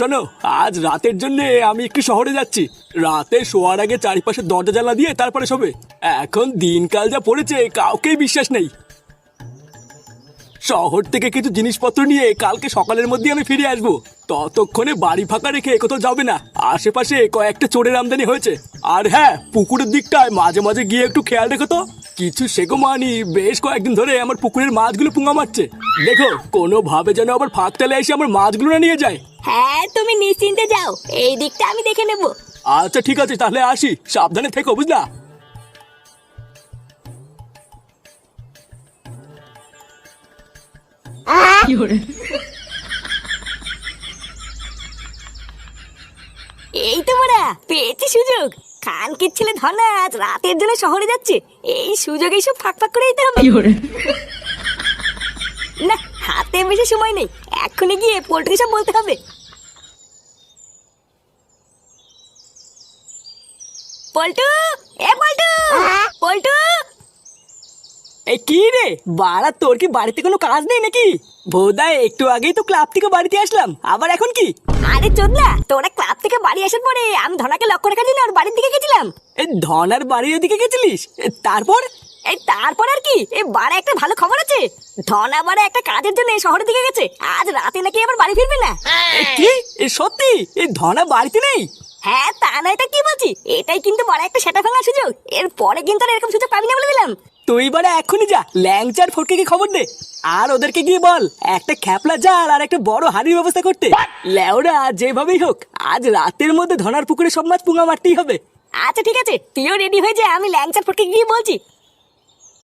শোনো, আজ রাতের জন্য আমি একটু শহরে যাচ্ছি। রাতে শোয়ার আগে চারিপাশে দরজা জানলা দিয়ে তারপরে শোবে। এখন দিনকাল যা পড়েছে, কাউকেই বিশ্বাস নেই। শহর থেকে কিছু জিনিসপত্র নিয়ে কালকে সকালের মধ্যে আমি ফিরে আসবো। ততক্ষণে বাড়ি ফাঁকা রেখে কোথাও যাবে না। আশেপাশে কয়েকটা চোরের আমদানি হয়েছে। আর হ্যাঁ, পুকুরের দিকটায় মাঝে মাঝে গিয়ে একটু খেয়াল রেখো তো। কিছু শেখো মানি বেশ কয়েকদিন ধরে আমার পুকুরের মাছগুলো পুঙ্গা মারছে। দেখো কোনো ভাবে যেন আবার ফাঁক তালে এসে আমার মাছগুলো না নিয়ে যায়। হ্যাঁ, তুমি নিশ্চিন্তে যাও, এই দিকটা আমি দেখে নেব। আচ্ছা ঠিক আছে, তাহলে আসি, সাবধানে থেকো বুঝলা। এই তো মোরা পেয়েছি সুযোগ। খানকির ছেলে ধনা আজ রাতের জন্য শহরে যাচ্ছে, এই সুযোগে সব ফাঁক ফাঁক করে দিতে হবে। না, হাতে বেশি সময় নেই, এক্ষুনি গিয়ে পোল্ট্রি সব বলতে হবে। পল্টু, এ পল্টু, পল্টু। এই কি রে বাড়া, তোর কি বাড়িতে কোনো কাজ নেই নাকি? বোধহয় একটু আগেই তো ক্লাব থেকে বাড়িতে আসলাম, আবার এখন কি? আরে চোদনা, তোরা ক্লাব থেকে বাড়ি আসার পরে আমি ধনাকে লক্ষ্য রাখার জন্য ওর বাড়ির দিকে গেছিলাম। এই ধনার বাড়ির ওদিকে গেছিলিস? তারপর? এই তারপর আর কি, এই বাড়া একটা ভালো খবর আছে। ধনা বাড়া একটা কাজের জন্য শহরের দিকে গেছে, আজ রাতে নাকি আবার বাড়ি ফিরবে না। কি এ সত্যি? এই ধনা বাড়িতে নেই? হ্যাঁ, তা না এটা কি বলছি, এটাই কিন্তু বড় একটা সেটা ভাঙার সুযোগ। এর পরে কিন্তু আর এরকম সুযোগ পাবি না বলে দিলাম। তুই বারে এখনই যা, ল্যাংচার ফটকে কি খবর দে। আর ওদেরকে গিয়ে বল একটা খ্যাপলা জাল আর একটা বড় হাড়ির ব্যবস্থা করতে। লেওরা যেভাবেই হোক আজ রাতের মধ্যে ধনার পুকুরে সব মাছ পুঙ্গা মারতেই হবে। আচ্ছা ঠিক আছে, তুইও রেডি হয়ে যা, আমি ল্যাংচার ফটকে গিয়ে বলছি